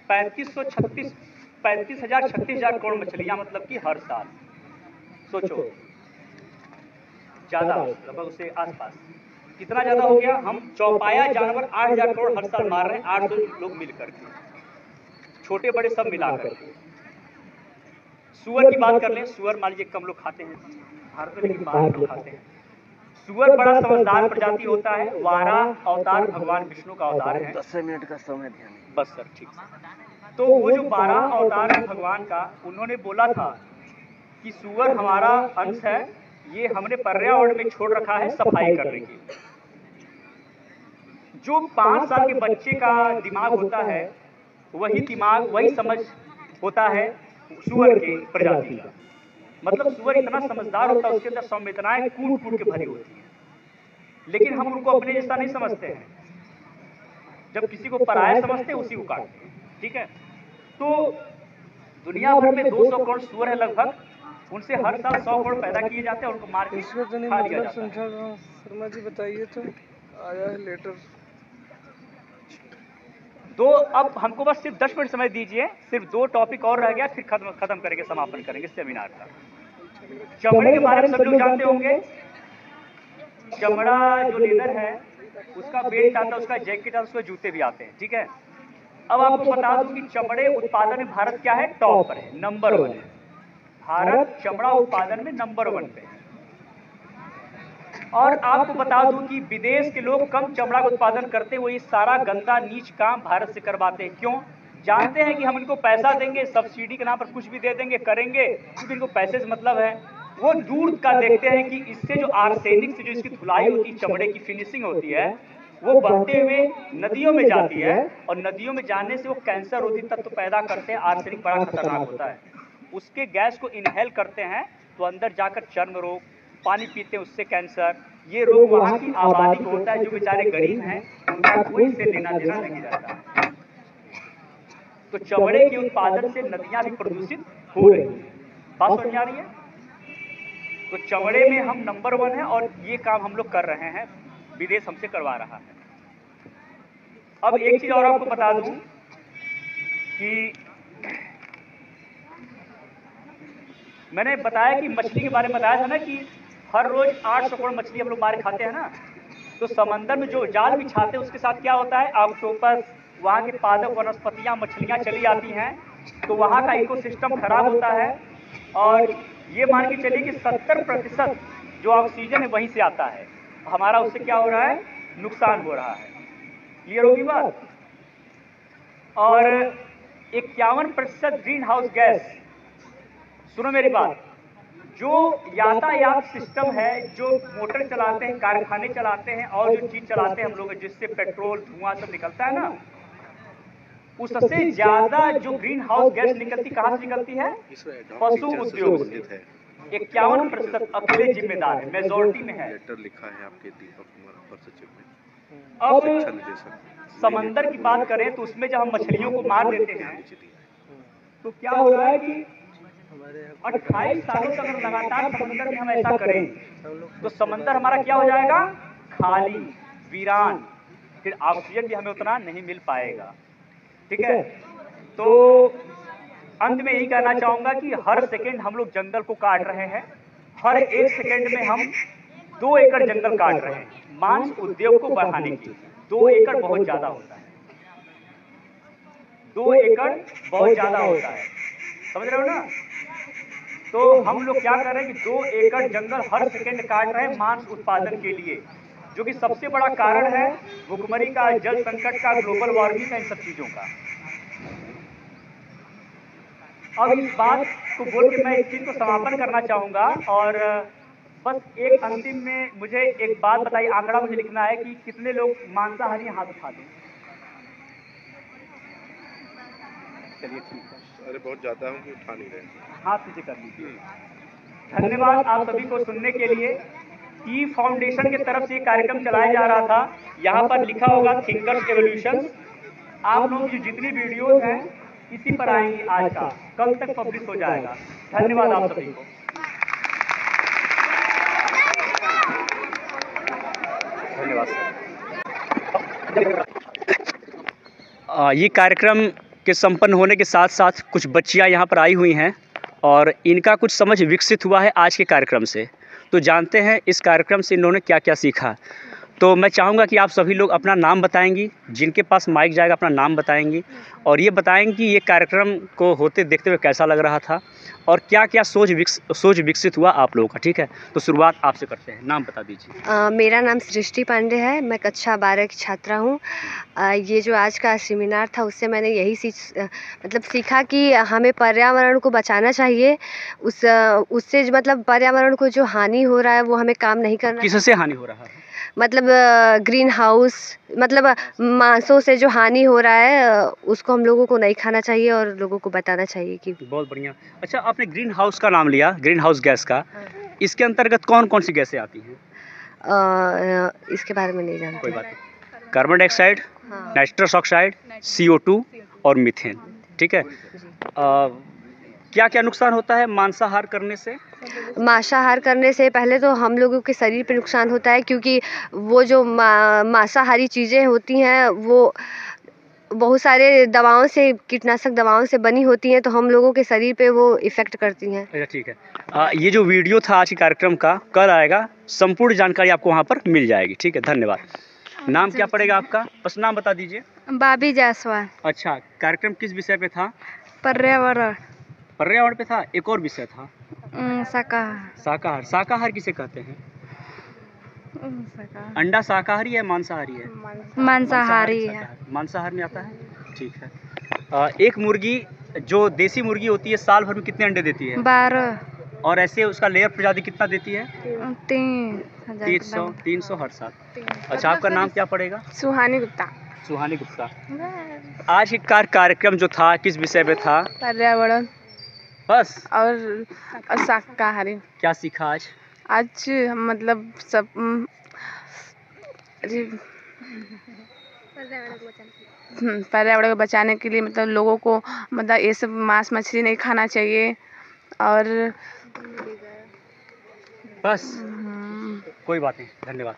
35,036 करोड़ मछलियां, मतलब कि हर साल। सोचो ज्यादा, लगभग उससे आसपास। कितना ज्यादा हो गया? हम चौपाया जानवर 8000 करोड़ हर साल मार रहे हैं, 800 लोग मिल करके, छोटे बड़े सब मिला करके। सुअर की बात कर लें, सुअर मान लीजिए कम लोग खाते हैं भारत में, लेकिन बाहर लोग खाते हैं। सुअर बड़ा समझदार प्रजाति होता है। वाराह अवतार भगवान विष्णु का अवतार है। 10 मिनट का समय ध्यान, बस सर, ठीक। तो वो जो वाराह अवतार है भगवान का, उन्होंने बोला था कि सुअर हमारा अंश है, ये हमने पर्यावरण में छोड़ रखा है सफाई करने के लिए। जो 5 साल के बच्चे का दिमाग होता है वही दिमाग, वही समझ होता है सुअर के प्रजाति का। मतलब सुअर इतना समझदार होता है, उसके अंदर संवेदनाएं कूट कूट के भरी होती हैं, लेकिन हम उनको अपने जैसा नहीं समझते हैं। जब किसी को पराया समझते हैं उसी को काटते हैं, ठीक है। तो दुनिया भर में 200 करोड़ सुअर है लगभग, उनसे हर साल 100 करोड़ पैदा किए जाते हैं, उनको मार के इसमें तो नहीं खा लिया मतलब जाता है। समझा रहा शर्मा जी, बताइए तो आया है लेटर। दो, अब हमको बस सिर्फ 10 मिनट समय दीजिए, सिर्फ 2 टॉपिक और रह गया, फिर खत्म करेंगे, समापन करेंगे सेमिनार का। चमड़े के बारे में सब लोग जानते होंगे। चमड़ा जो लेदर है उसका बेल्ट आता है, उसका जैकेट आता है, उसके जूते भी आते हैं, ठीक है। अब आपको बता दूं कि चमड़े उत्पादन में भारत क्या है, टॉप पर है, नंबर 1 है। भारत चमड़ा उत्पादन में नंबर 1 पे है। और आपको बता दूं कि विदेश के लोग कम चमड़ा का उत्पादन करते हैं, वो ये सारा गंदा नीच काम भारत से करवाते हैं। क्यों? जानते हैं कि हम इनको पैसा देंगे, सब्सिडी के नाम पर कुछ भी दे देंगे, करेंगे, क्योंकि इनको पैसे से मतलब है। वो दूर का देखते हैं कि इससे जो आर्सेनिक से जो इसकी धुलाई होती है, चमड़े की फिनिशिंग होती है, वो बहते हुए नदियों में जाती है, और नदियों में जाने से वो कैंसर रोधी तत्व पैदा करते हैं। आर्सेनिक बड़ा खतरनाक होता है। उसके गैस को इनहेल करते हैं तो अंदर जाकर चर्म रोग, पानी पीते हैं उससे कैंसर, ये रोग वहाँ की आबादी को होता है। जो बेचारे गरीब हैं उनका कोई से लेना देना नहीं रहता है। तो चमड़े के उत्पादन से नदियां भी प्रदूषित हो रही हैं। बात समझ आ रही है? तो चमड़े में हम नंबर 1 है, और ये काम हम लोग कर रहे हैं, विदेश हमसे करवा रहा है। अब एक चीज और आपको बता दूं कि मैंने बताया कि मछली के बारे में बताया था ना कि हर रोज 800 करोड़ मछली हम लोग मारे खाते हैं ना। तो समंदर में जो जाल बिछाते हैं उसके साथ क्या होता है, ऑक्टोपस, वहाँ के पादप वनस्पतियाँ, मछलियाँ चली आती हैं, तो वहाँ का इकोसिस्टम खराब होता है। और ये मान के चलिए कि 70% जो ऑक्सीजन है वहीं से आता है। हमारा उससे क्या हो रहा है, नुकसान हो रहा है। क्लियर होगी बात? और 51% ग्रीन हाउस गैस, सुनो मेरी बात, जो यातायात सिस्टम है, जो मोटर चलाते हैं, कारखाने चलाते हैं, और जो चीज चलाते हैं हम लोग, जिससे पेट्रोल धुआं सब निकलता है ना, उससे ज्यादा जो ग्रीन हाउस गैस निकलती कहाँ से निकलती है, पशु उद्योग से। 51% अकेले जिम्मेदार है, मेजोरिटी में है। लेटर लिखा है आपके दीपक कुमार अपर सचिव ने। अब समंदर की बात करें तो उसमें जब हम मछलियों को मार देते हैं तो क्या हो रहा है कि 28 सालों तक अगर लगातार समंदर में हम ऐसा करें तो समंदर हमारा क्या हो जाएगा, खाली, वीरान। फिर ऑक्सीजन भी हमें उतना नहीं मिल पाएगा, ठीक है। तो अंत में यही कहना चाहूंगा कि हर सेकंड हम लोग जंगल को काट रहे हैं। हर 1 सेकंड में हम 2 एकड़ जंगल काट रहे हैं मांस उद्योग को बढ़ाने के लिए। 2 एकड़ बहुत ज्यादा होता है, 2 एकड़ बहुत ज्यादा होता है, समझ रहे हो ना। तो हम लोग क्या कर रहे हैं कि 2 एकड़ जंगल हर सेकंड काट रहे हैं मांस उत्पादन के लिए, जो कि सबसे बड़ा कारण है भुखमरी का, जल संकट का, ग्लोबल वार्मिंग का, इन सब चीजों का। अब इस बात को बोल के मैं इस चीज को समापन करना चाहूंगा, और बस एक अंतिम में मुझे एक बात बताइए, आंकड़ा मुझे लिखना है कि कितने लोग मांसाहारी हाथ उठा दें। चलिए ठीक है। अरे बहुत ज्यादा हम उठा नहीं रहे, हाथ नीचे कर लीजिए। धन्यवाद आप सभी को सुनने के लिए। टी फाउंडेशन की तरफ से कार्यक्रम चलाया जा रहा था। यहाँ पर लिखा होगा थिंकर्स एवोल्यूशन। आप लोगों की जितनी वीडियोस हैं इसी पर आएंगी, आज का कल तक पब्लिश हो जाएगा। धन्यवाद आप सभी को। धन्यवाद सर। ये कार्यक्रम के संपन्न होने के साथ साथ कुछ बच्चियां यहाँ पर आई हुई हैं और इनका कुछ समझ विकसित हुआ है आज के कार्यक्रम से। तो जानते हैं इस कार्यक्रम से इन्होंने क्या क्या सीखा। तो मैं चाहूँगा कि आप सभी लोग अपना नाम बताएंगी, जिनके पास माइक जाएगा अपना नाम बताएंगी, और ये बताएंगे कि ये कार्यक्रम को होते देखते हुए कैसा लग रहा था और क्या क्या सोच विकसित हुआ आप लोगों का। ठीक है, तो शुरुआत आपसे करते हैं, नाम बता दीजिए। मेरा नाम सृष्टि पांडे है, मैं कक्षा 12 की छात्रा हूँ। ये जो आज का सेमिनार था उससे मैंने यही सीखा कि हमें पर्यावरण को बचाना चाहिए। उससे मतलब पर्यावरण को जो हानि हो रहा है वो हमें काम नहीं करना। किससे हानि हो रहा है? मतलब ग्रीन हाउस, मतलब मांसों से जो हानि हो रहा है उसको हम लोगों को नहीं खाना चाहिए और लोगों को बताना चाहिए कि। बहुत बढ़िया। अच्छा, आपने ग्रीन हाउस का नाम लिया, ग्रीन हाउस गैस का। हाँ। इसके अंतर्गत कौन कौन सी गैसें आती हैं? इसके बारे में नहीं जानते। कोई बात नहीं। Carbon dioxide, nitrous oxide, CO2 और मीथेन। ठीक है। क्या क्या नुकसान होता है मांसाहार करने से? मांसाहार करने से पहले तो हम लोगों के शरीर पे नुकसान होता है, क्योंकि वो जो मांसाहारी चीज़ें होती हैं वो बहुत सारे दवाओं से, कीटनाशक दवाओं से बनी होती हैं, तो हम लोगों के शरीर पे वो इफ़ेक्ट करती हैं। अच्छा, ठीक है। ये जो वीडियो था आज के कार्यक्रम का कल आएगा, संपूर्ण जानकारी आपको वहाँ पर मिल जाएगी। ठीक है, धन्यवाद। नाम क्या पड़ेगा आपका? बस नाम बता दीजिए। बाबी जायसवाल। अच्छा, कार्यक्रम किस विषय पे था? पर्यावरण। पर्यावरण पे था, एक और विषय था शाकाहार। शाकाहार। शाकाहार किसे कहते हैं? अंडा शाकाहारी है मांसाहारी है? मांसाहारी है। शाकाहारी। मांसाहार में आता है, ठीक है। एक मुर्गी जो देसी मुर्गी होती है साल भर में कितने अंडे देती है? 12। और ऐसे उसका लेयर प्रजाति कितना देती है? 3,000। 300 हर साल। अच्छा, आपका नाम क्या पड़ेगा? सुहानी गुप्ता। सुहानी गुप्ता। आज के कार्यक्रम जो था किस विषय पे था? पर्यावरण बस। और शाकाहारी। क्या सीखा आज? आज मतलब सब पर्यावरण को बचाने के लिए मतलब लोगों को मतलब ये सब मांस मछली नहीं खाना चाहिए। और बस, कोई बात नहीं, धन्यवाद।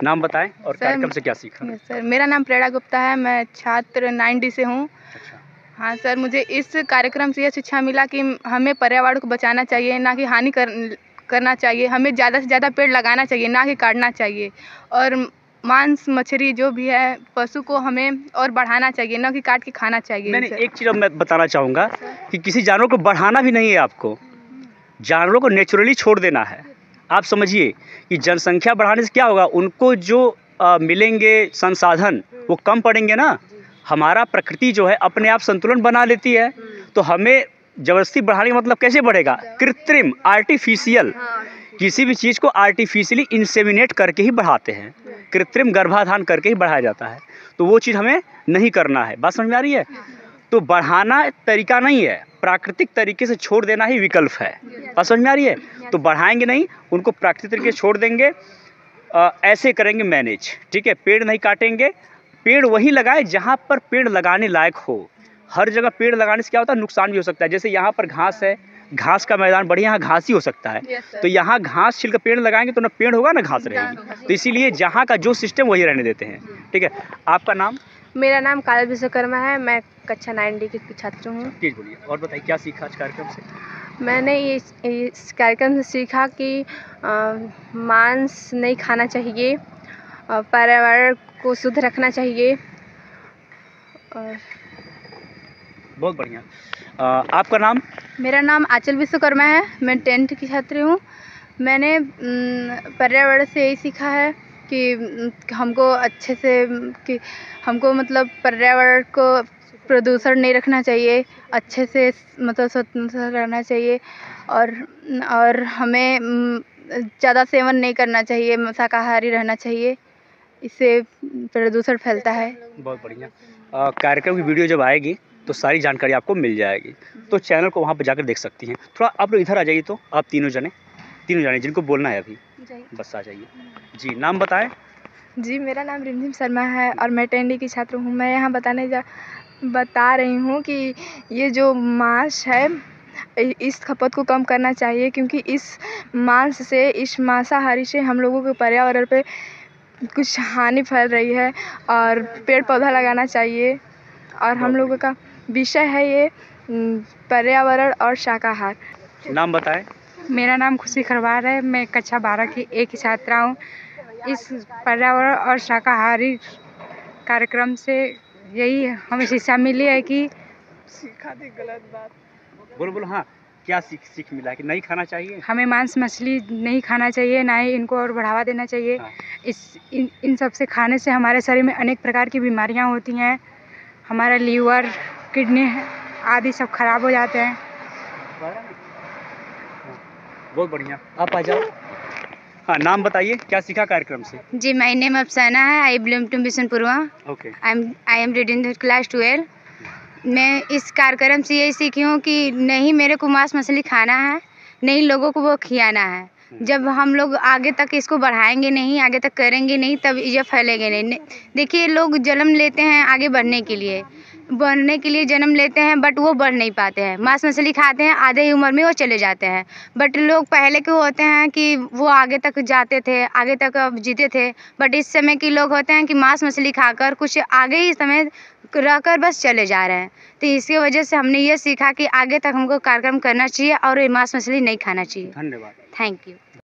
नाम बताएं और कार्यक्रम से क्या सीखा? सर, मेरा नाम प्रेरणा गुप्ता है, मैं छात्र 9D से हूँ। अच्छा, हाँ सर, मुझे इस कार्यक्रम से यह शिक्षा मिला कि हमें पर्यावरण को बचाना चाहिए, ना कि हानि करना चाहिए। हमें ज़्यादा से ज़्यादा पेड़ लगाना चाहिए, ना कि काटना चाहिए। और मांस मछली जो भी है पशु को हमें और बढ़ाना चाहिए, ना कि काट के खाना चाहिए। मैंने एक चीज़ मैं बताना चाहूँगा कि किसी जानवर को बढ़ाना भी नहीं है आपको, जानवरों को नेचुरली छोड़ देना है। आप समझिए कि जनसंख्या बढ़ाने से क्या होगा, उनको जो मिलेंगे संसाधन वो कम पड़ेंगे ना। हमारा प्रकृति जो है अपने आप संतुलन बना लेती है, तो हमें ज़बरदस्ती बढ़ाने का मतलब कैसे बढ़ेगा? कृत्रिम, आर्टिफिशियल, किसी भी चीज़ को आर्टिफिशियली इंसेमिनेट करके ही बढ़ाते हैं, कृत्रिम गर्भाधान करके ही बढ़ाया जाता है। तो वो चीज़ हमें नहीं करना है। बात समझ में आ रही है? तो बढ़ाना तरीका नहीं है, प्राकृतिक तरीके से छोड़ देना ही विकल्प है। बात समझ में आ रही है? तो बढ़ाएंगे नहीं, उनको प्राकृतिक तरीके से छोड़ देंगे, ऐसे करेंगे मैनेज। ठीक है, पेड़ नहीं काटेंगे, पेड़ वहीं लगाए जहाँ पर पेड़ लगाने लायक हो। हर जगह पेड़ लगाने से क्या होता है, नुकसान भी हो सकता है। जैसे यहाँ पर घास है, घास का मैदान बढ़िया, यहाँ घास ही हो सकता है। तो यहाँ घास छिल कर पेड़ लगाएंगे तो ना पेड़ होगा ना घास रहेगी। तो इसीलिए जहाँ का जो सिस्टम वही रहने देते हैं। ठीक है, आपका नाम? मेरा नाम काजल विश्वकर्मा है, मैं कक्षा 9D की छात्र हूँ। प्लीज बोलिए और बताइए क्या सीखा आज कार्यक्रम से? मैंने इस कार्यक्रम से सीखा कि मांस नहीं खाना चाहिए, पर्यावरण को शुद्ध रखना चाहिए। और बहुत बढ़िया। आपका नाम? मेरा नाम आंचल विश्वकर्मा है, मैं 10th की छात्री हूँ। मैंने पर्यावरण से यही सीखा है कि हमको अच्छे से कि हमको मतलब पर्यावरण को प्रदूषण नहीं रखना चाहिए, अच्छे से मतलब स्वतंत्र रहना चाहिए। और हमें ज़्यादा सेवन नहीं करना चाहिए, शाकाहारी रहना चाहिए, इससे प्रदूषण फैलता है। बहुत बढ़िया। कार्यक्रम की वीडियो जब आएगी तो सारी जानकारी आपको मिल जाएगी, तो चैनल को वहाँ पर जाकर देख सकती हैं। थोड़ा आप लोग इधर आ जाइए, तो आप तीनों जाने जिनको बोलना है अभी बस आ जाइए। जी, नाम बताएं। जी, मेरा नाम रिमझिम शर्मा है और मैं 10D की छात्र हूँ। मैं यहाँ बता रही हूँ कि ये जो मांस है इस खपत को कम करना चाहिए, क्योंकि इस मांस से, इस मांसाहारी से हम लोगों के पर्यावरण पे कुछ हानि फैल रही है। और पेड़ पौधा लगाना चाहिए। और हम लोगों का विषय है ये पर्यावरण और शाकाहार। नाम बताएं। मेरा नाम खुशी खरवार है, मैं कक्षा 12 की एक ही छात्रा हूँ। इस पर्यावरण और शाकाहारी कार्यक्रम से यही हमें शिक्षा मिली है कि सीखा थी गलत बात। बोलो हाँ, क्या सीख मिला कि नहीं खाना चाहिए? हमें मांस मछली नहीं खाना चाहिए, ना ही इनको और बढ़ावा देना चाहिए। हाँ। इन सब से खाने से हमारे शरीर में अनेक प्रकार की बीमारियाँ होती हैं। हमारा लीवर, किडनी आदि सब खराब हो जाते हैं। बहुत बढ़िया, आप आ जाओ। हाँ, नाम बताइए, क्या सीखा कार्यक्रम से? जी, माय नेम अफसाना है, I belong to Bishanpurwa. Okay. I am reading class 12। मैं इस कार्यक्रम से यही सीखी हूँ कि नहीं मेरे को मांस मछली खाना है, नहीं लोगों को वो खिलाना है। जब हम लोग आगे तक इसको बढ़ाएंगे नहीं, आगे तक करेंगे नहीं, तब ये फैलेंगे नहीं। देखिए, लोग जन्म लेते हैं आगे बढ़ने के लिए, बढ़ने के लिए जन्म लेते हैं, बट वो बढ़ नहीं पाते हैं। मांस मछली खाते हैं, आधे ही उम्र में वो चले जाते हैं। बट लोग पहले के होते हैं कि वो आगे तक जाते थे, आगे तक जीते थे। बट इस समय के लोग होते हैं कि मांस मछली खाकर कुछ आगे ही समय रहकर बस चले जा रहे हैं। तो इसकी वजह से हमने ये सीखा कि आगे तक हमको कार्यक्रम करना चाहिए और ये मांस मछली नहीं खाना चाहिए। धन्यवाद। Thank you.